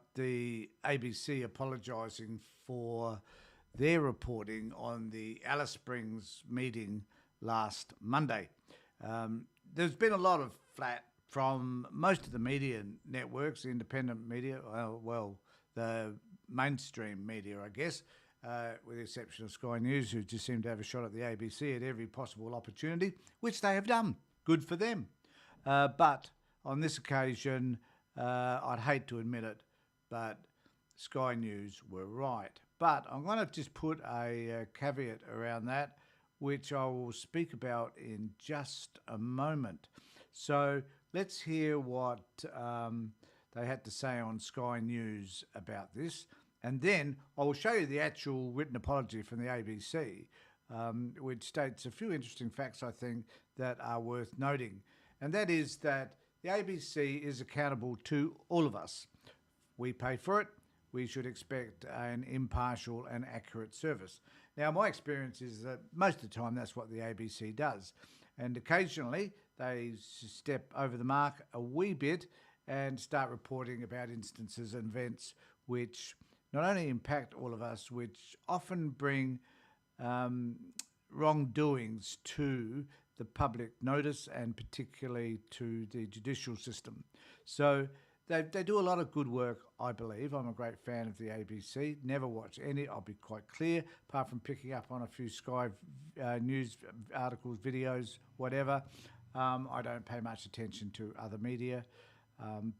about the ABC apologising for their reporting on the Alice Springs meeting last Monday. There's been a lot of flat from most of the media networks, the independent media, the mainstream media, I guess, with the exception of Sky News, who just seem to have a shot at the ABC at every possible opportunity, which they have done. Good for them. But on this occasion, I'd hate to admit it, but Sky News were right. But I'm going to just put a caveat around that, which I will speak about in just a moment. So let's hear what they had to say on Sky News about this. And then I will show you the actual written apology from the ABC, which states a few interesting facts, I think, that are worth noting. And that is that the ABC is accountable to all of us. We pay for it. We should expect an impartial and accurate service. Now, my experience is that most of the time that's what the ABC does. And occasionally they step over the mark a wee bit and start reporting about instances and events which not only impact all of us, which often bring wrongdoings to the public notice and particularly to the judicial system. So they do a lot of good work, I believe. I'm a great fan of the ABC. Never watch any, I'll be quite clear, apart from picking up on a few Sky News articles, videos, whatever. I don't pay much attention to other media,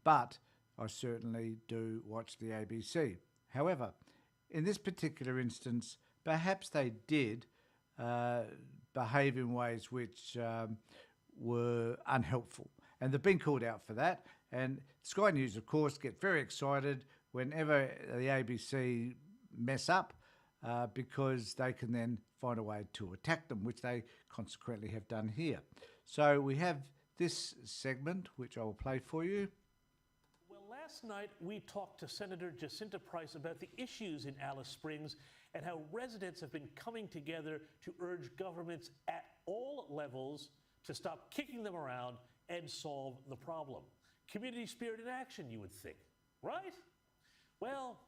but I certainly do watch the ABC. However, in this particular instance, perhaps they did behave in ways which were unhelpful. And they've been called out for that. And Sky News, of course, get very excited whenever the ABC mess up because they can then find a way to attack them, which they consequently have done here. So we have this segment, which I will play for you. Well, last night we talked to Senator Jacinta Price about the issues in Alice Springs and how residents have been coming together to urge governments at all levels to stop kicking them around and solve the problem. Community spirit in action, you would think, right? Well,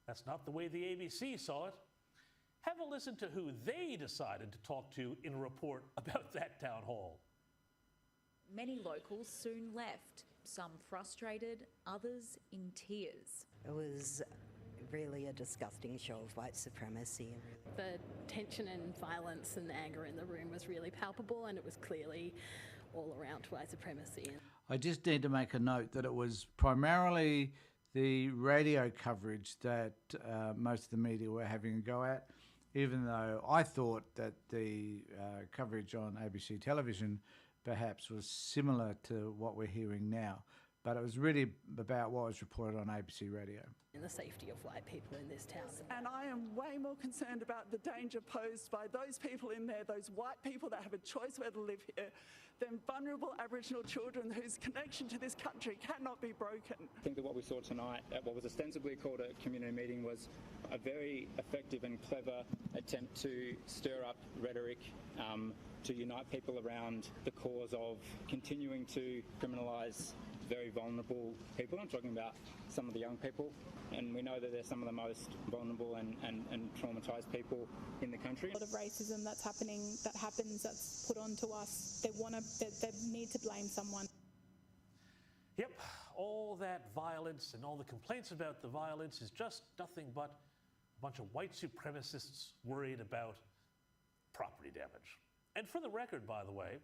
that's not the way the ABC saw it. Have a listen to who they decided to talk to in a report about that town hall. Many locals soon left, some frustrated, others in tears. It was really a disgusting show of white supremacy. The tension and violence and anger in the room was really palpable, and it was clearly all around white supremacy. I just need to make a note that it was primarily the radio coverage that most of the media were having a go at, even though I thought that the coverage on ABC television perhaps was similar to what we're hearing now. But it was really about what was reported on ABC Radio. And the safety of white people in this town. And I am way more concerned about the danger posed by those people in there, those white people that have a choice whether to live here, than vulnerable Aboriginal children whose connection to this country cannot be broken. I think that what we saw tonight at what was ostensibly called a community meeting was a very effective and clever attempt to stir up rhetoric, to unite people around the cause of continuing to criminalise very vulnerable people. I'm talking about some of the young people, and we know that they're some of the most vulnerable and traumatised people in the country. A lot of racism that's put onto us. They need to blame someone. Yep, all that violence and all the complaints about the violence is just nothing but a bunch of white supremacists worried about property damage. And for the record, by the way,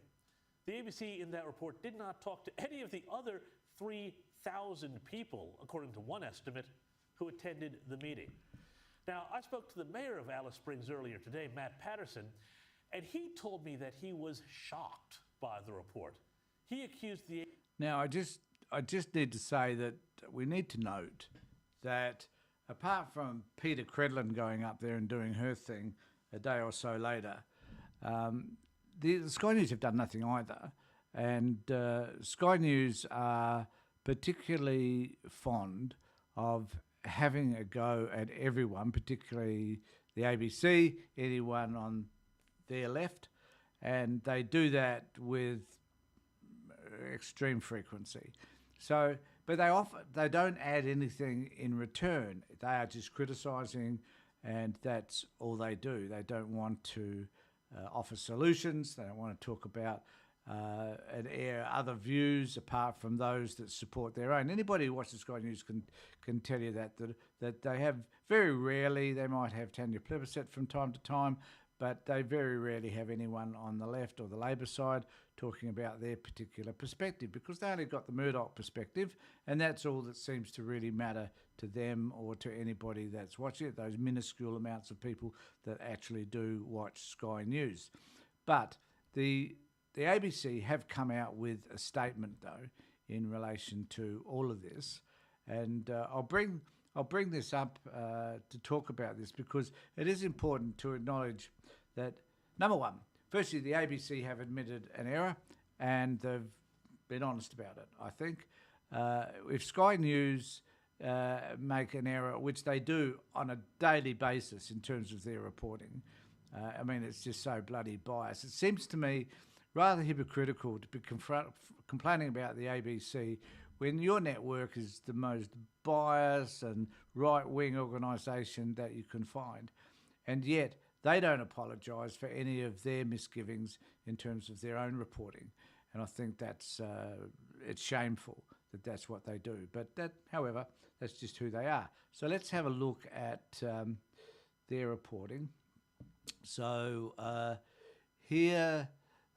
the ABC in that report did not talk to any of the other 3,000 people, according to one estimate, who attended the meeting. Now, I spoke to the mayor of Alice Springs earlier today, Matt Patterson, and he told me that he was shocked by the report. He accused the... Now, I just need to say that we need to note that apart from Peter Credlin going up there and doing her thing a day or so later, the Sky News have done nothing either. And Sky News are particularly fond of having a go at everyone, particularly the ABC, anyone on their left. And they do that with extreme frequency. So, but But they don't add anything in return. They are just criticising, and that's all they do. They don't want to offer solutions. They don't want to talk about and air other views apart from those that support their own. Anybody who watches Sky News can tell you that they have very rarely. They might have Tanya Plibersek from time to time, but they very rarely have anyone on the left or the Labor side talking about their particular perspective, because they only got the Murdoch perspective, and that's all that seems to really matter to them or to anybody that's watching it, those minuscule amounts of people that actually do watch Sky News. But the ABC have come out with a statement, though, in relation to all of this, and I'll bring this up to talk about this, because it is important to acknowledge that, number one, firstly, the ABC have admitted an error, and they've been honest about it, I think. If Sky News make an error, which they do on a daily basis in terms of their reporting, I mean, it's just so bloody biased. It seems to me rather hypocritical to be complaining about the ABC when your network is the most biased and right-wing organisation that you can find, and yet they don't apologise for any of their misgivings in terms of their own reporting. And I think that's it's shameful that that's what they do. But that, however, that's just who they are. So let's have a look at their reporting. So here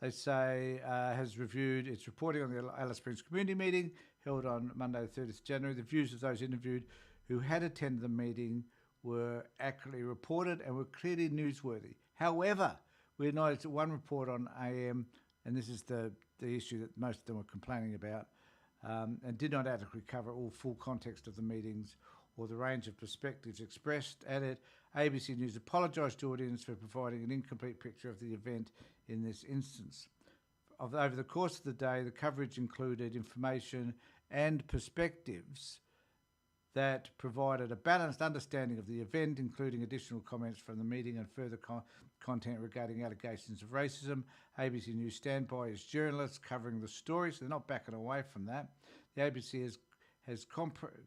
they say has reviewed its reporting on the Alice Springs community meeting held on Monday the 30th of January. The views of those interviewed who had attended the meeting were accurately reported and were clearly newsworthy. However, we noticed that one report on AM, and this is the issue that most of them were complaining about, and did not adequately cover all full context of the meetings or the range of perspectives expressed at it. ABC News apologised to audience for providing an incomplete picture of the event in this instance. Over the course of the day, the coverage included information and perspectives that provided a balanced understanding of the event, including additional comments from the meeting and further content regarding allegations of racism. ABC News stand by as journalists covering the story, so they're not backing away from that. The ABC has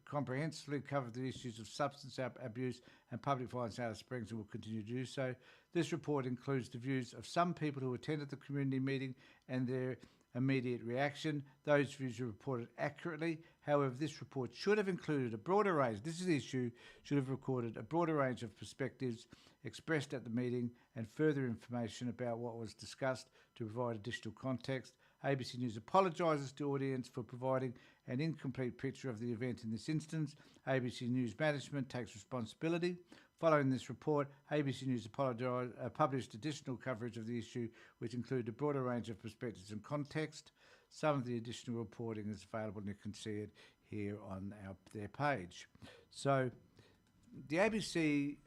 comprehensively covered the issues of substance abuse and public violence in Alice Springs and will continue to do so. This report includes the views of some people who attended the community meeting and their immediate reaction. Those views are reported accurately. However, this report should have included a broader range. This is the issue. Should have recorded a broader range of perspectives expressed at the meeting and further information about what was discussed to provide additional context. ABC News apologises to audience for providing an incomplete picture of the event in this instance. ABC News management takes responsibility. Following this report, ABC News published additional coverage of the issue, which included a broader range of perspectives and context. Some of the additional reporting is available, and you can see it here on their page. So the ABC,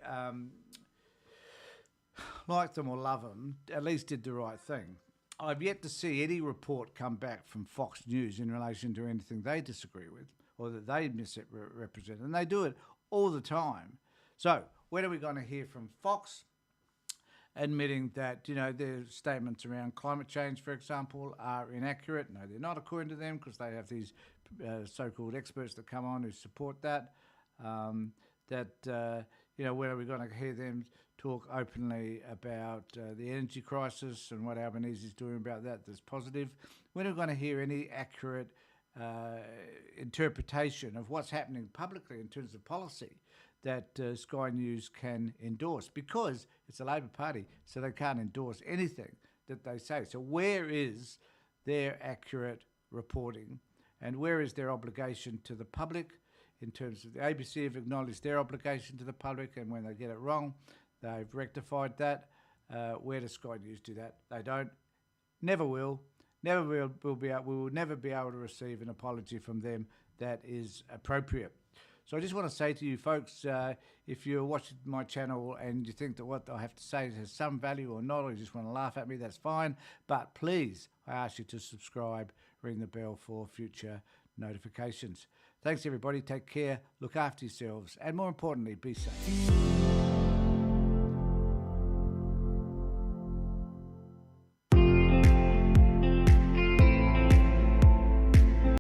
like them or love them, at least did the right thing. I've yet to see any report come back from Fox News in relation to anything they disagree with or that they misrepresent, and they do it all the time. So when are we going to hear from Fox admitting that, you know, their statements around climate change, for example, are inaccurate? No, they're not, according to them, because they have these so-called experts that come on who support that. You know, when are we going to hear them talk openly about the energy crisis and what Albanese is doing about that that's positive? When are we going to hear any accurate interpretation of what's happening publicly in terms of policy that Sky News can endorse? Because it's a Labor Party, so they can't endorse anything that they say. So where is their accurate reporting, and where is their obligation to the public in terms of the ABC have acknowledged their obligation to the public, and when they get it wrong, they've rectified that. Where does Sky News do that? They don't. Never will. Never will. We will never be able to receive an apology from them that is appropriate. So I just want to say to you folks, if you're watching my channel and you think that what I have to say has some value or not, or you just want to laugh at me, that's fine. But please, I ask you to subscribe, ring the bell for future notifications. Thanks everybody. Take care. Look after yourselves. And more importantly, be safe.